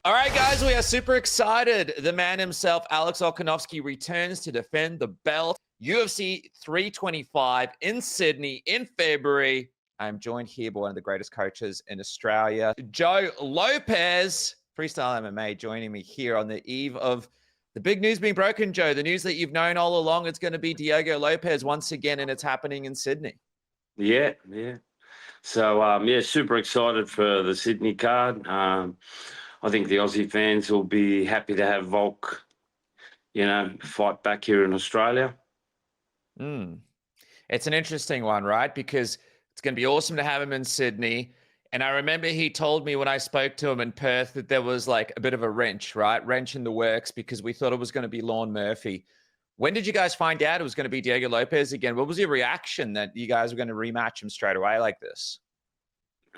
All right, guys, we are super excited. The man himself, Alex Volkanovski, returns to defend the belt. UFC 325 in Sydney in February. I'm joined here by one of the greatest coaches in Australia, Joe Lopez, Freestyle MMA, joining me here on the eve of the big news being broken, Joe. The news that you've known all along, it's going to be Diego Lopez once again, and it's happening in Sydney. Yeah. So, super excited for the Sydney card. I think the Aussie fans will be happy to have Volk, fight back here in Australia. It's an interesting one, right? Because it's going to be awesome to have him in Sydney. And I remember he told me when I spoke to him in Perth that there was like a bit of a wrench, right? Wrench in the works because we thought it was going to be Lorne Murphy. When did you guys find out it was going to be Diego Lopez again? What was your reaction that you guys were going to rematch him straight away like this?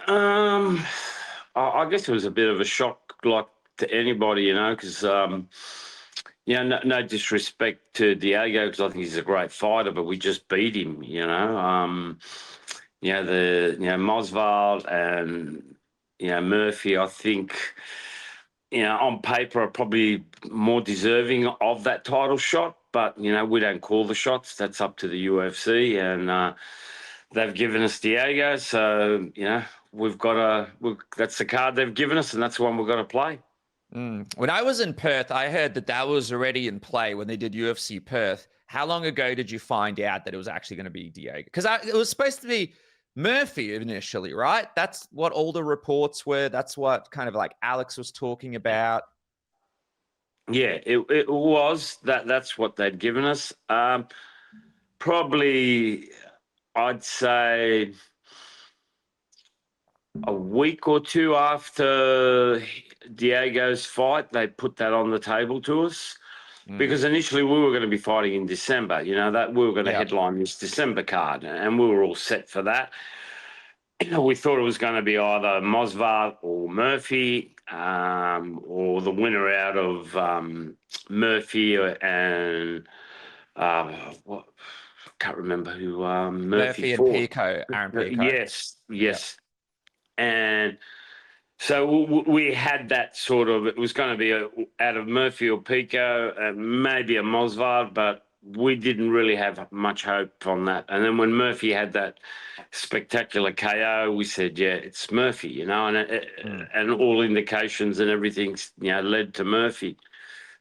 I guess it was a bit of a shock, like to anybody, because no disrespect to Diego, because I think he's a great fighter, but we just beat him, Mosvald and Murphy, I think, on paper are probably more deserving of that title shot, but we don't call the shots. That's up to the UFC, and they've given us Diego, so that's the card they've given us, and that's the one we've got to play. When I was in Perth, I heard that was already in play when they did UFC Perth. How long ago did you find out that it was actually going to be Diego? Because it was supposed to be Murphy initially, right? That's what all the reports were. That's what kind of like Alex was talking about. Yeah, it was. That's what they'd given us. Probably, I'd say a week or two after Diego's fight, they put that on the table to us. Because initially we were going to be fighting in December, that we were going to headline this December card, and we were all set for that. We thought it was going to be either Mosvard or Murphy, or the winner out of Murphy and what? I can't remember who Murphy and fought. Pico, Aaron Pico. Yes. And so we had that sort of, it was going to be out of Murphy or Pico, maybe a Mosvard, but we didn't really have much hope on that. And then when Murphy had that spectacular KO, we said, yeah, it's Murphy, and all indications and everything, led to Murphy.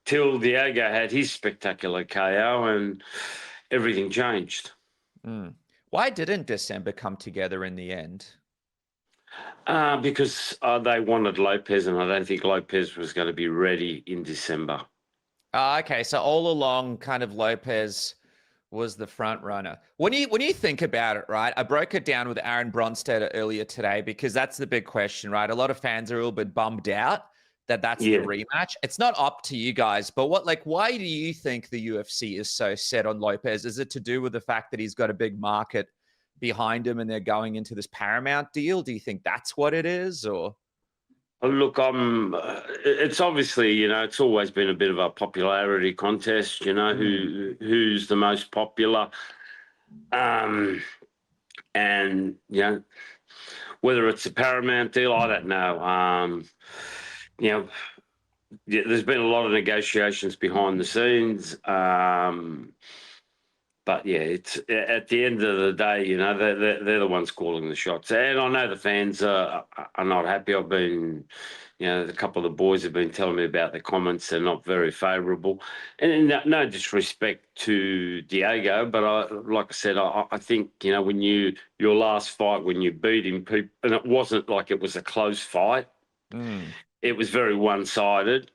Till Diego had his spectacular KO and everything changed. Why didn't December come together in the end? Because they wanted Lopez, and I don't think Lopez was going to be ready in December. Okay, so all along, kind of Lopez was the front runner. When you think about it, right? I broke it down with Aaron Bronstetter earlier today because that's the big question, right? A lot of fans are a little bit bummed out that that's the rematch. It's not up to you guys, but why do you think the UFC is so set on Lopez? Is it to do with the fact that he's got a big market behind him and they're going into this Paramount deal? Do you think that's what it is, or? Look, it's obviously, it's always been a bit of a popularity contest, who's the most popular. And, whether it's a Paramount deal, I don't know. There's been a lot of negotiations behind the scenes. But yeah, it's at the end of the day, they're the ones calling the shots, and I know the fans are not happy. I've been, a couple of the boys have been telling me about the comments; they're not very favourable, and no disrespect to Diego, but like I said, I think when your last fight when you beat him, and it wasn't like it was a close fight, it was very one-sided.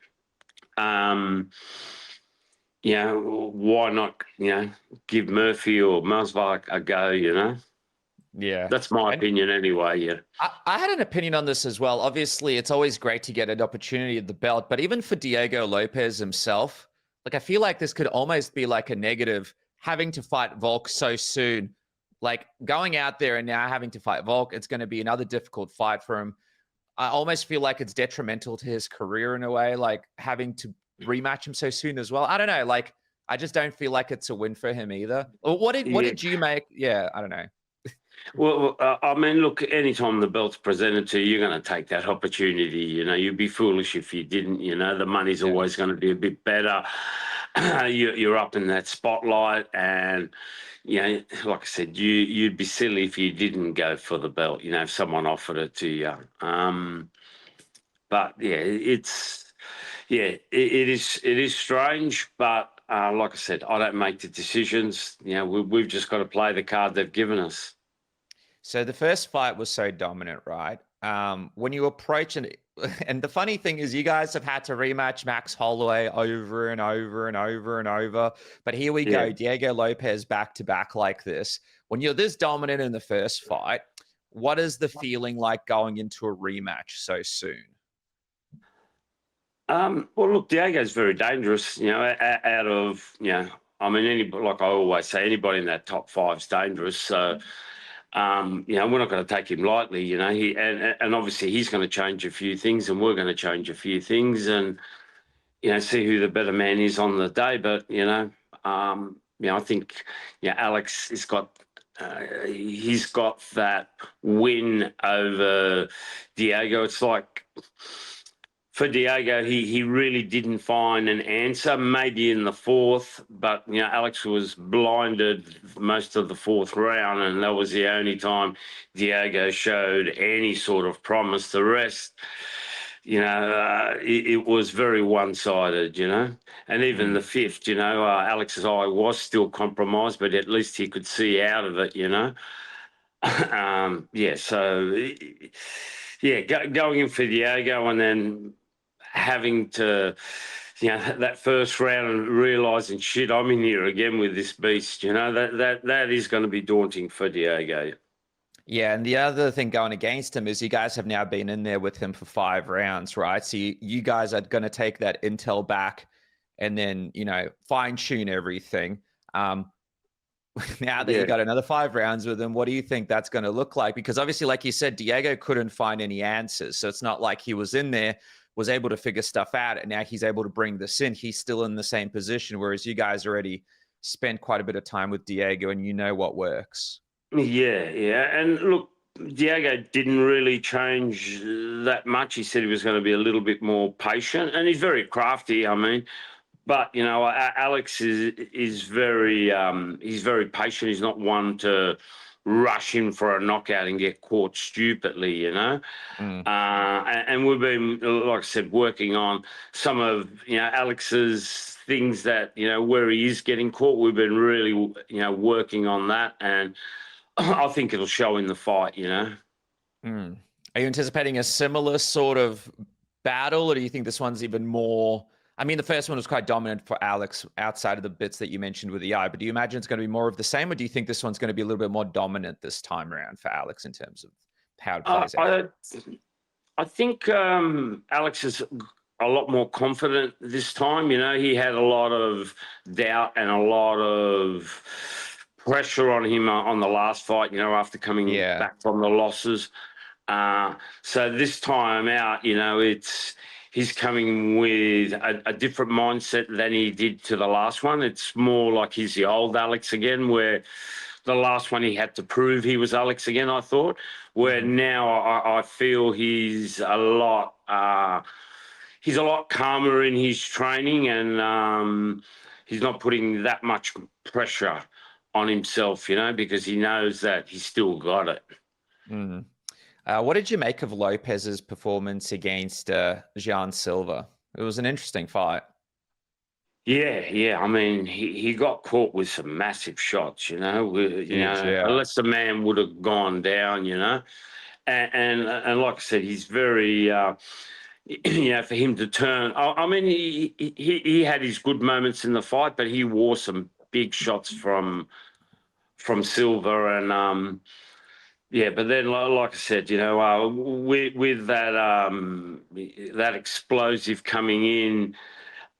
Why not, give Murphy or Masvark a go, Yeah. That's my opinion anyway, yeah. I had an opinion on this as well. Obviously, it's always great to get an opportunity at the belt, but even for Diego Lopez himself, like I feel like this could almost be like a negative, having to fight Volk so soon. Like going out there and now having to fight Volk, it's going to be another difficult fight for him. I almost feel like it's detrimental to his career in a way, like having to rematch him so soon as well. I don't know. Like, I just don't feel like it's a win for him either. What did you make? Yeah, I don't know. Well, I mean, look, anytime the belt's presented to you, you're going to take that opportunity. You'd be foolish if you didn't. The money's Yeah. always going to be a bit better. You're up in that spotlight, and like I said, you'd be silly if you didn't go for the belt. If someone offered it to you. But yeah, it is strange, but like I said, I don't make the decisions. We've just got to play the card they've given us. So the first fight was so dominant, right? When you approach and the funny thing is, you guys have had to rematch Max Holloway over and over and over and over. But here we Yeah. go, Diego Lopez back to back like this. When you're this dominant in the first fight, what is the feeling like going into a rematch so soon? Well, look, Diego's very dangerous. Out of I mean, like I always say, anybody in that top five's dangerous. So, we're not going to take him lightly. He and obviously he's going to change a few things, and we're going to change a few things, and see who the better man is on the day. But I think Alex has got. He's got that win over Diego. It's like, for Diego, he really didn't find an answer, maybe in the fourth, but Alex was blinded most of the fourth round, and that was the only time Diego showed any sort of promise. The rest, it was very one-sided, and even the fifth, Alex's eye was still compromised, but at least he could see out of it, so going in for Diego and then having to, that first round and realizing, shit, I'm in here again with this beast. That is going to be daunting for Diego. Yeah, and the other thing going against him is you guys have now been in there with him for 5 rounds, right? So you guys are going to take that intel back and then, fine tune everything. Now that you got another 5 rounds with him, what do you think that's going to look like? Because obviously, like you said, Diego couldn't find any answers. So it's not like he was in there, was able to figure stuff out, and now he's able to bring this in. He's still in the same position, whereas you guys already spent quite a bit of time with Diego and you know what works. Yeah. And look, Diego didn't really change that much. He said he was going to be a little bit more patient, and he's very crafty. I mean, but Alex is very he's very patient. He's not one to rush in for a knockout and get caught stupidly. And we've been, like I said, working on some of Alex's things that where he is getting caught. We've been really working on that, and I think it'll show in the fight. Are you anticipating a similar sort of battle, or do you think this one's even more? I mean, the first one was quite dominant for Alex outside of the bits that you mentioned with the eye, but do you imagine it's going to be more of the same, or do you think this one's going to be a little bit more dominant this time around for Alex in terms of how it plays out? I think Alex is a lot more confident this time. He had a lot of doubt and a lot of pressure on him on the last fight, after coming back from the losses. So this time out, he's coming with a different mindset than he did to the last one. It's more like he's the old Alex again, where the last one he had to prove he was Alex again, I thought. Where now I feel he's a lot calmer in his training, and he's not putting that much pressure on himself, because he knows that he's still got it. What did you make of Lopez's performance against Silva? It was an interesting fight. Yeah. I mean, he got caught with some massive shots, unless the man would have gone down, and like I said, he's very, for him to turn. I mean, he had his good moments in the fight, but he wore some big shots from Silva, and but then, like I said, with that explosive coming in.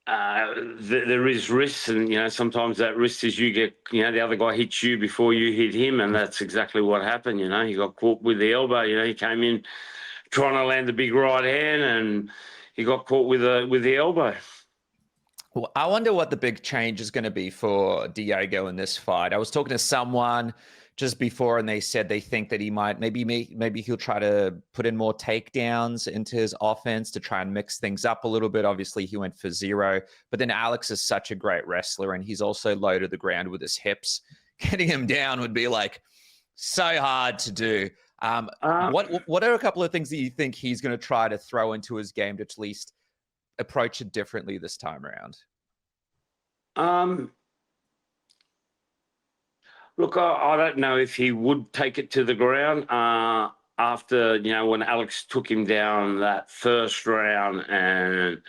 There is risks, and sometimes that risk is you get the other guy hits you before you hit him, and that's exactly what happened. He got caught with the elbow. He came in trying to land the big right hand, and he got caught with the elbow. Well, I wonder what the big change is going to be for Diego in this fight. I was talking to someone just before, and they said they think that he might maybe he'll try to put in more takedowns into his offense to try and mix things up a little bit. Obviously, he went for 0, but then Alex is such a great wrestler, and he's also low to the ground with his hips. Getting him down would be like so hard to do. What are a couple of things that you think he's going to try to throw into his game to at least approach it differently this time around? Look, I don't know if he would take it to the ground after, when Alex took him down that first round and,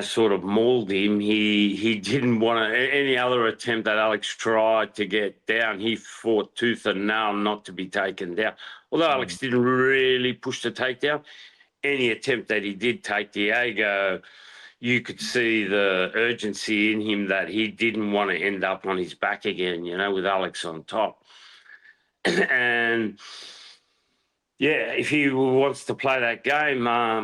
sort of mauled him. He didn't want to, any other attempt that Alex tried to get down, he fought tooth and nail not to be taken down. Although Alex didn't really push the takedown, any attempt that he did take, Diego, you could see the urgency in him that he didn't want to end up on his back again, with Alex on top. And yeah, if he wants to play that game, I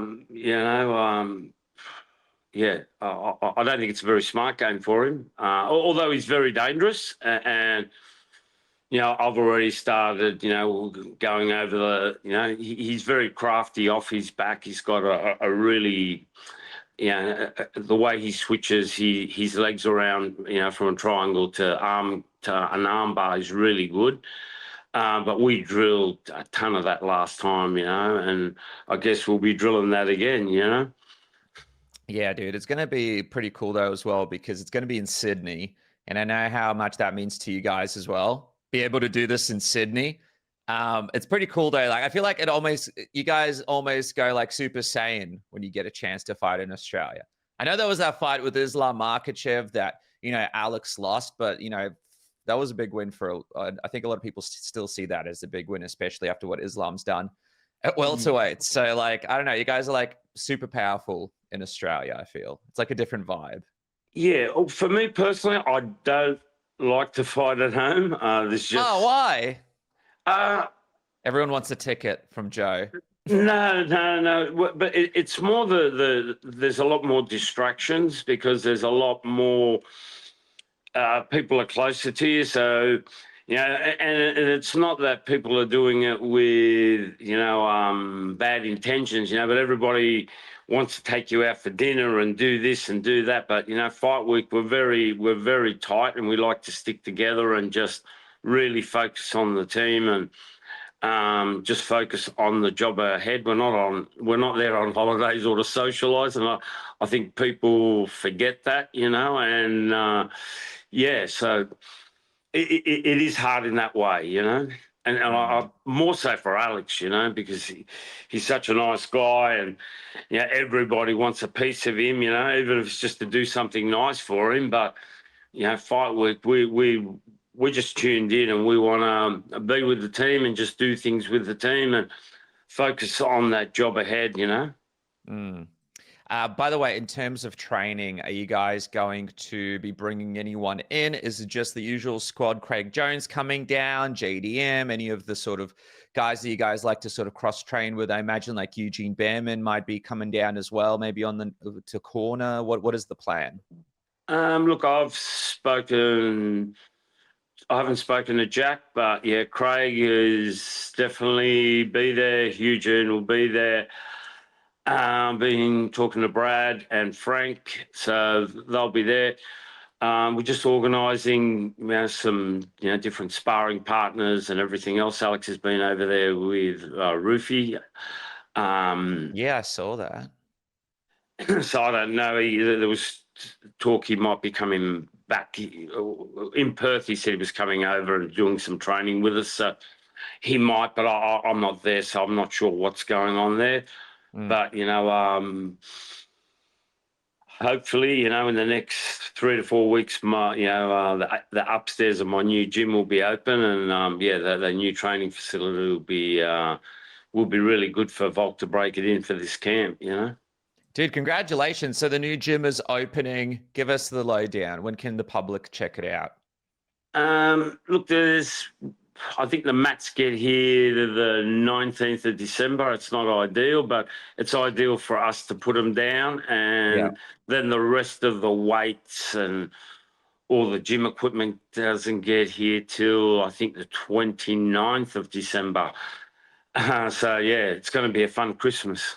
don't think it's a very smart game for him. Although he's very dangerous, and I've already started, going over he's very crafty off his back. He's got a really, the way he switches his legs around, from a triangle to an arm bar is really good. But we drilled a ton of that last time, and I guess we'll be drilling that again, Yeah, dude, it's going to be pretty cool though as well, because it's going to be in Sydney, and I know how much that means to you guys as well. Be able to do this in Sydney. It's pretty cool though. Like, I feel like you guys almost go like Super Saiyan when you get a chance to fight in Australia. I know there was that fight with Islam Makhachev that, Alex lost, but, that was a big win for, I think a lot of people still see that as a big win, especially after what Islam's done at welterweight. So like, I don't know, you guys are like super powerful in Australia. I feel it's like a different vibe. Yeah. For me personally, I don't like to fight at home. Why? Everyone wants a ticket from Joe. No. But it's more there's a lot more distractions because there's a lot more people are closer to you. So, and it's not that people are doing it with, bad intentions, but everybody wants to take you out for dinner and do this and do that. But, fight week, we're very tight, and we like to stick together and just really focus on the team and just focus on the job ahead. We're not there on holidays or to socialize. And I think people forget that, and so it is hard in that way, and I more so for Alex, because he's such a nice guy, and everybody wants a piece of him, even if it's just to do something nice for him. But fight week, we're just tuned in, and we want to be with the team and just do things with the team and focus on that job ahead, By the way, in terms of training, are you guys going to be bringing anyone in? Is it just the usual squad? Craig Jones coming down, JDM, any of the sort of guys that you guys like to sort of cross train with? I imagine like Eugene Behrman might be coming down as well, maybe to corner. What is the plan? Look, I haven't spoken to Jack, but yeah, Craig is definitely be there. Eugene will be there. Been talking to Brad and Frank, so they'll be there. We're just organising, some different sparring partners and everything else. Alex has been over there with Roofy. Yeah, I saw that. So I don't know. There was talk he might be coming back in Perth. He said he was coming over and doing some training with us. So he might, but I'm not there, so I'm not sure what's going on there. But, hopefully, in the next 3 to 4 weeks, the upstairs of my new gym will be open, and the new training facility will be really good for Volk to break it in for this camp, Dude, congratulations. So the new gym is opening. Give us the lowdown. When can the public check it out? Look, I think the mats get here the 19th of December. It's not ideal, but it's ideal for us to put them down. And then the rest of the weights and all the gym equipment doesn't get here till I think the 29th of December. So yeah, it's going to be a fun Christmas.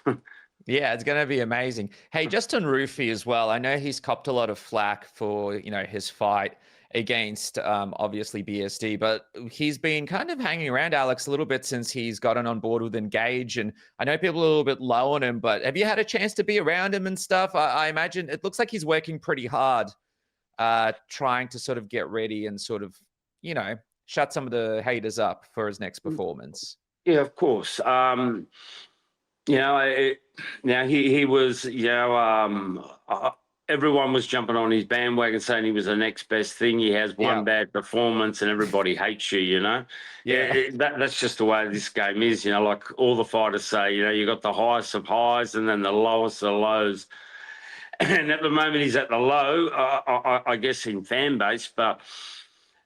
Yeah, it's going to be amazing. Hey, Justin Rufy as well. I know he's copped a lot of flack for, his fight against obviously BSD, but he's been kind of hanging around Alex a little bit since he's gotten on board with Engage. And I know people are a little bit low on him, but have you had a chance to be around him and stuff? I imagine it looks like he's working pretty hard, trying to sort of get ready and sort of, shut some of the haters up for his next performance. Yeah, of course. He was, everyone was jumping on his bandwagon saying he was the next best thing. He has one bad performance and everybody hates you, Yeah. That's just the way this game is, like all the fighters say, you got the highest of highs and then the lowest of lows. And at the moment he's at the low, I guess in fan base, but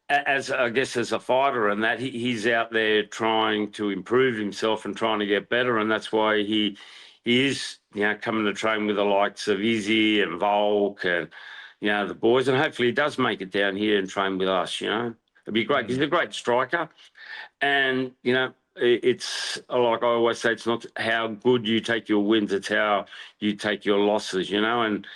as a fighter and that he's out there trying to improve himself and trying to get better, and that's why he is coming to train with the likes of Izzy and Volk and the boys, and hopefully he does make it down here and train with us. It'd be great. He's a great striker, and it's like I always say, it's not how good you take your wins, it's how you take your losses. And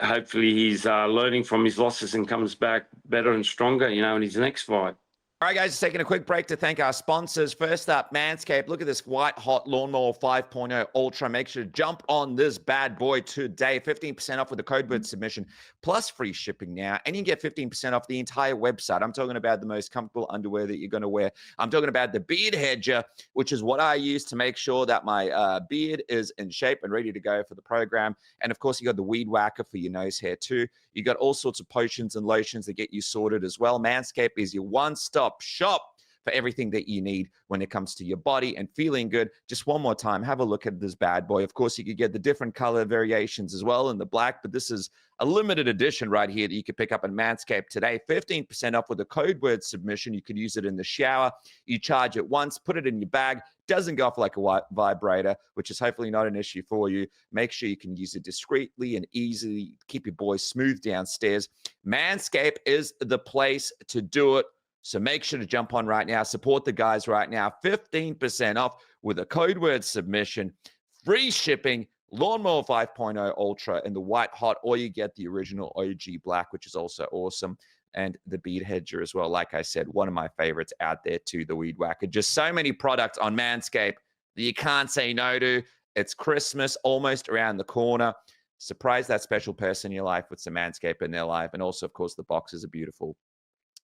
hopefully he's learning from his losses and comes back better and stronger, in his next fight. All right, guys, just taking a quick break to thank our sponsors. First up, Manscaped. Look at this white hot lawnmower 5.0 Ultra. Make sure to jump on this bad boy today. 15% off with the code word submission, plus free shipping now. And you can get 15% off the entire website. I'm talking about the most comfortable underwear that you're going to wear. I'm talking about the beard hedger, which is what I use to make sure that my beard is in shape and ready to go for the program. And of course, you got the weed whacker for your nose hair too. You got all sorts of potions and lotions that get you sorted as well. Manscaped is your one-stop shop for everything that you need when it comes to your body and feeling good. Just one more time, have a look at this bad boy. Of course, you could get the different color variations as well in the black, but this is a limited edition right here that you can pick up on Manscaped today. 15% off with the code word submission. You could use it in the shower. You charge it once, put it in your bag. Doesn't go off like a vibrator, which is hopefully not an issue for you. Make sure you can use it discreetly and easily. Keep your boys smooth downstairs. Manscaped is the place to do it. So make sure to jump on right now. Support the guys right now. 15% off with a code word submission. Free shipping. Lawnmower 5.0 Ultra in the white hot, or you get the original OG black, which is also awesome. And the beard hedger as well. Like I said, one of my favorites out there too, the weed whacker. Just so many products on Manscaped that you can't say no to. It's Christmas almost around the corner. Surprise that special person in your life with some Manscaped in their life. And also, of course, the boxes are beautiful.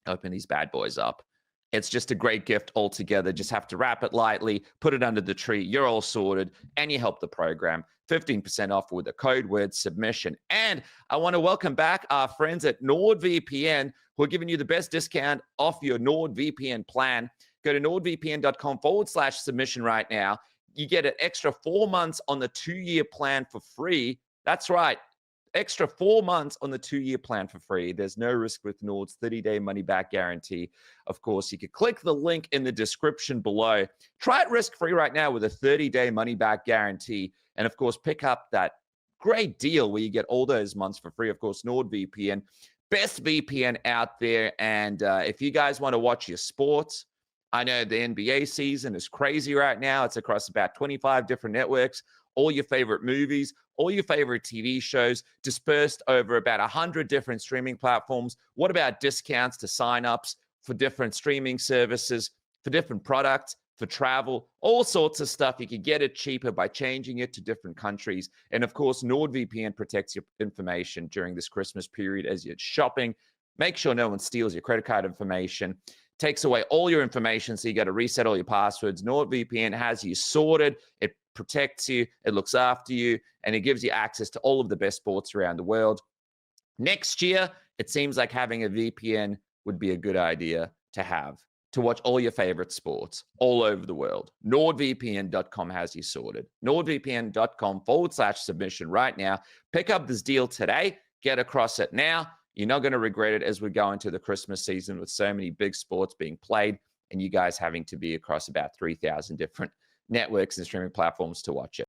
Open these bad boys up. It's just a great gift altogether. Just have to wrap it lightly, put it under the tree. You're all sorted, and you help the program. 15% off with the code word submission. And I want to welcome back our friends at NordVPN, who are giving you the best discount off your NordVPN plan. Go to nordvpn.com/submission right now. You get an extra 4 months on the 2-year plan for free. That's right. Extra 4 months on the 2-year plan for free. There's no risk with Nord's 30-day money-back guarantee. Of course, you could click the link in the description below. Try it risk-free right now with a 30-day money-back guarantee. And, of course, pick up that great deal where you get all those months for free. Of course, NordVPN, best VPN out there. And if you guys want to watch your sports, I know the NBA season is crazy right now. It's across about 25 different networks. All your favorite movies, all your favorite TV shows dispersed over about 100 different streaming platforms. What about discounts to signups for different streaming services, for different products, for travel, all sorts of stuff? You can get it cheaper by changing it to different countries. And of course, NordVPN protects your information during this Christmas period as you're shopping. Make sure no one steals your credit card information. Takes away all your information, so you got to reset all your passwords. NordVPN has you sorted. It protects you, it looks after you, and it gives you access to all of the best sports around the world. Next year, it seems like having a VPN would be a good idea to have to watch all your favorite sports all over the world. NordVPN.com has you sorted. NordVPN.com/submission right now. Pick up this deal today. Get across it now. You're not going to regret it as we go into the Christmas season with so many big sports being played and you guys having to be across about 3,000 different networks and streaming platforms to watch it.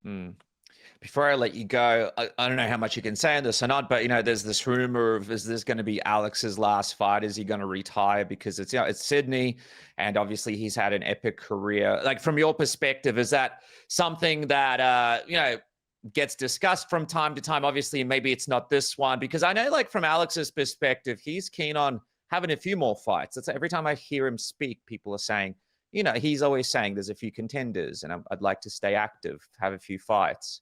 before I let you go, I don't know how much you can say on this or not, but there's this rumor of, is this going to be Alex's last fight? Is he going to retire? Because it's Sydney, and obviously he's had an epic career. Like, from your perspective, is that something that gets discussed from time to time? Obviously, maybe it's not this one, because I know, like, from Alex's perspective, he's keen on having a few more fights. That's every time I hear him speak, people are saying, he's always saying there's a few contenders, and I'd like to stay active, have a few fights.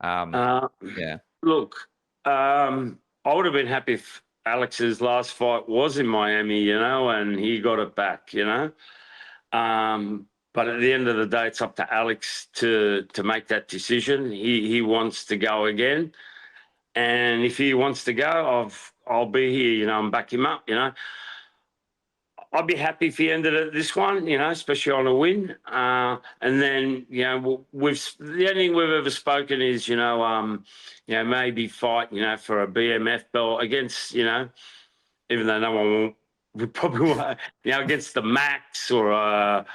Uh, Yeah. Look, I would have been happy if Alex's last fight was in Miami, and he got it back, But at the end of the day, it's up to Alex to make that decision. He wants to go again, and if he wants to go, I'll be here, and back him up, I'd be happy if he ended at this one, especially on a win. And then, the only thing we've ever spoken is, maybe fight, for a BMF belt against, even though no one would probably want, against the Max or a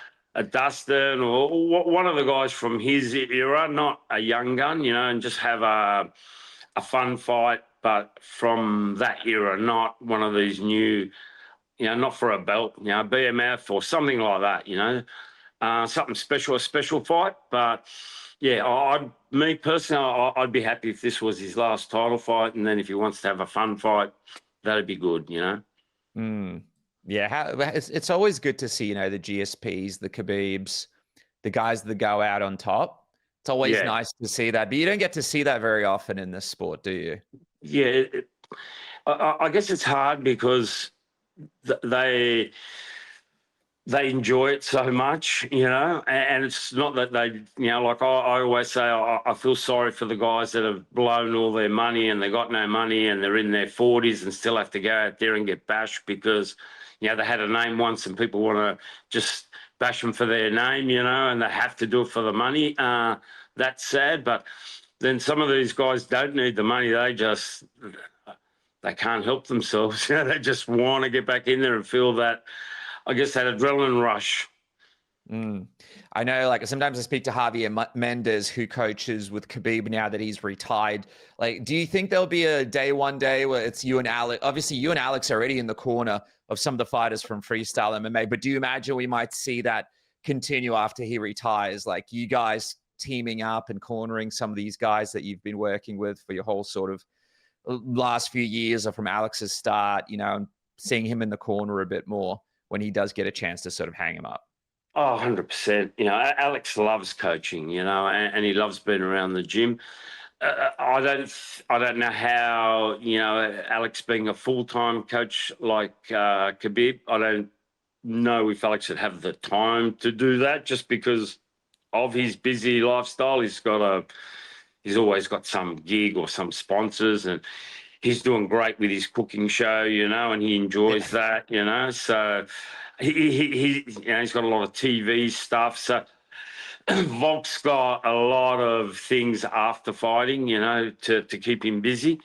Dustin or one of the guys from his era, not a young gun, and just have a fun fight, but from that era, not one of these new, not for a belt, BMF or something like that, something special, a special fight. But yeah, me personally, I'd be happy if this was his last title fight, and then if he wants to have a fun fight, that'd be good, Yeah, it's always good to see, the GSPs, the Khabibs, the guys that go out on top. It's always nice to see that, but you don't get to see that very often in this sport, do you? Yeah, I guess it's hard because they enjoy it so much, and it's not that they, like I always say, I feel sorry for the guys that have blown all their money and they got no money and they're in their 40s and still have to go out there and get bashed because, they had a name once and people want to just bash them for their name, and they have to do it for the money. That's sad, but then some of these guys don't need the money. They can't help themselves. They just want to get back in there and feel that, I guess, that adrenaline rush. I know, like, sometimes I speak to Javier Mendez, who coaches with Khabib now that he's retired. Like, do you think there'll be one day where it's you and Alex? Obviously, you and Alex are already in the corner of some of the fighters from freestyle MMA, but do you imagine we might see that continue after he retires? Like, you guys teaming up and cornering some of these guys that you've been working with for your whole sort of last few years, or from Alex's start, and seeing him in the corner a bit more when he does get a chance to sort of hang him up. Oh, 100%. Alex loves coaching, and he loves being around the gym. I don't know how, Alex being a full-time coach like Khabib, I don't know if Alex would have the time to do that just because of his busy lifestyle. He's always got some gig or some sponsors, and he's doing great with his cooking show, and he enjoys that, so he's got a lot of TV stuff. So Volk's got a lot of things after fighting, to keep him busy.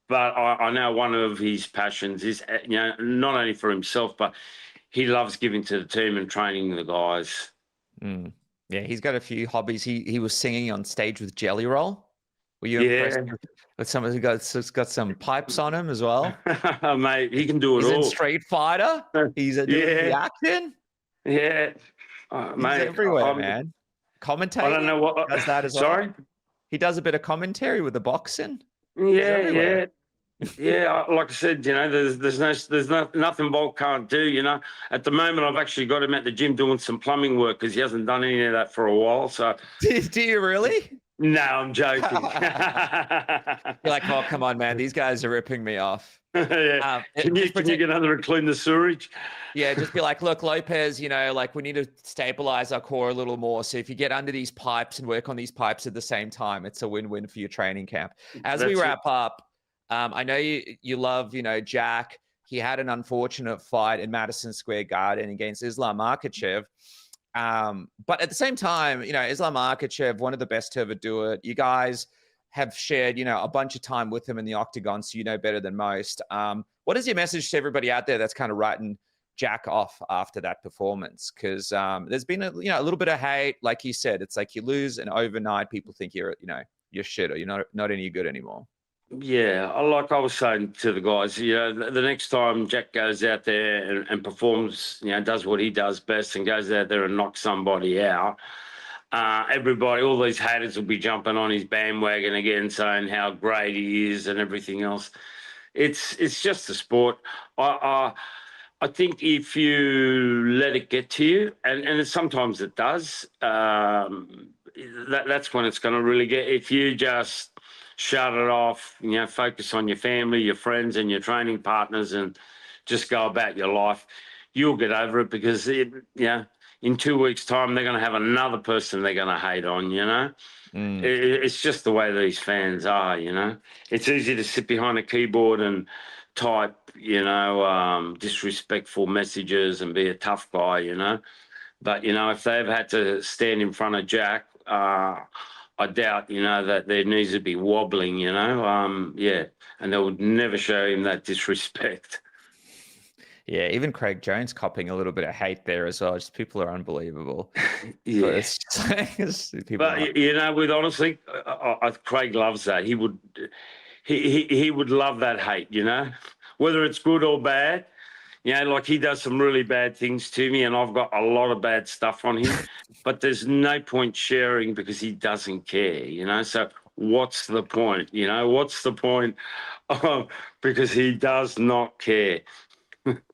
But I know one of his passions is, not only for himself, but he loves giving to the team and training the guys. Yeah, he's got a few hobbies. He was singing on stage with Jelly Roll. Were you impressed with someone who got some pipes on him as well? Mate, he can do it all. He's in Street Fighter. He's doing the action. Yeah, he's mate, everywhere, man. Commentating. I don't know what does that as well. Sorry, he does a bit of commentary with the boxing. Yeah. Like I said, there's nothing Volk can't do. At the moment, I've actually got him at the gym doing some plumbing work because he hasn't done any of that for a while. So, do you really? No, I'm joking. You're like, oh, come on, man. These guys are ripping me off. Can you get under and clean the sewage? Yeah, just be like, look, Lopez, like, we need to stabilize our core a little more. So if you get under these pipes and work on these pipes at the same time, it's a win-win for your training camp. As we wrap up, I know you love, Jack. He had an unfortunate fight in Madison Square Garden against Islam Makhachev. But at the same time, Islam Makhachev, one of the best to ever do it. You guys have shared, a bunch of time with him in the octagon, so you know better than most. What is your message to everybody out there that's kind of writing Jack off after that performance? Because there's been a little bit of hate. Like you said, it's like you lose and overnight people think you're you're shit or you're not any good anymore. Yeah, like I was saying to the guys, the next time Jack goes out there and performs, does what he does best and goes out there and knocks somebody out, everybody, all these haters will be jumping on his bandwagon again, saying how great he is and everything else. It's just a sport. I think if you let it get to you, and sometimes it does, that's when it's going to really get. If you just shut it off, focus on your family, your friends, and your training partners, and just go about your life, you'll get over it because in 2 weeks' time they're going to have another person they're going to hate on. It's just the way these fans are. It's easy to sit behind a keyboard and type, disrespectful messages and be a tough guy, But, if they've had to stand in front of Jack, I doubt, that their knees would be wobbling, and they would never show him that disrespect. Yeah, even Craig Jones copping a little bit of hate there as well. Just people are unbelievable. Yeah. But it's just, with honestly, Craig loves that. He would love that hate, whether it's good or bad. Like he does some really bad things to me and I've got a lot of bad stuff on him, but there's no point sharing because he doesn't care, So what's the point? What's the point? Because he does not care.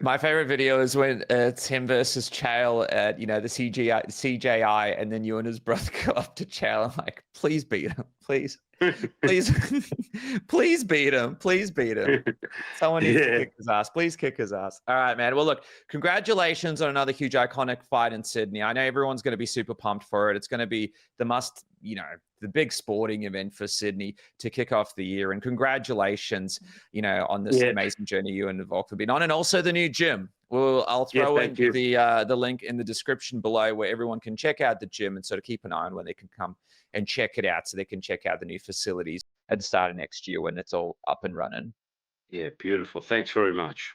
My favorite video is when it's him versus Chael at, the CJI, and then you and his brother go up to Chael and like, please beat him, please. Please, please beat him. Please beat him. Someone needs to kick his ass. Please kick his ass. All right, man. Well, look, congratulations on another huge iconic fight in Sydney. I know everyone's going to be super pumped for it. It's going to be the big sporting event for Sydney to kick off the year. And congratulations, on this amazing journey you and Volk have been on, and also the new gym. I'll throw in the link in the description below where everyone can check out the gym and sort of keep an eye on when they can come and check it out so they can check out the new facilities at the start of next year when it's all up and running. Yeah, beautiful. Thanks very much.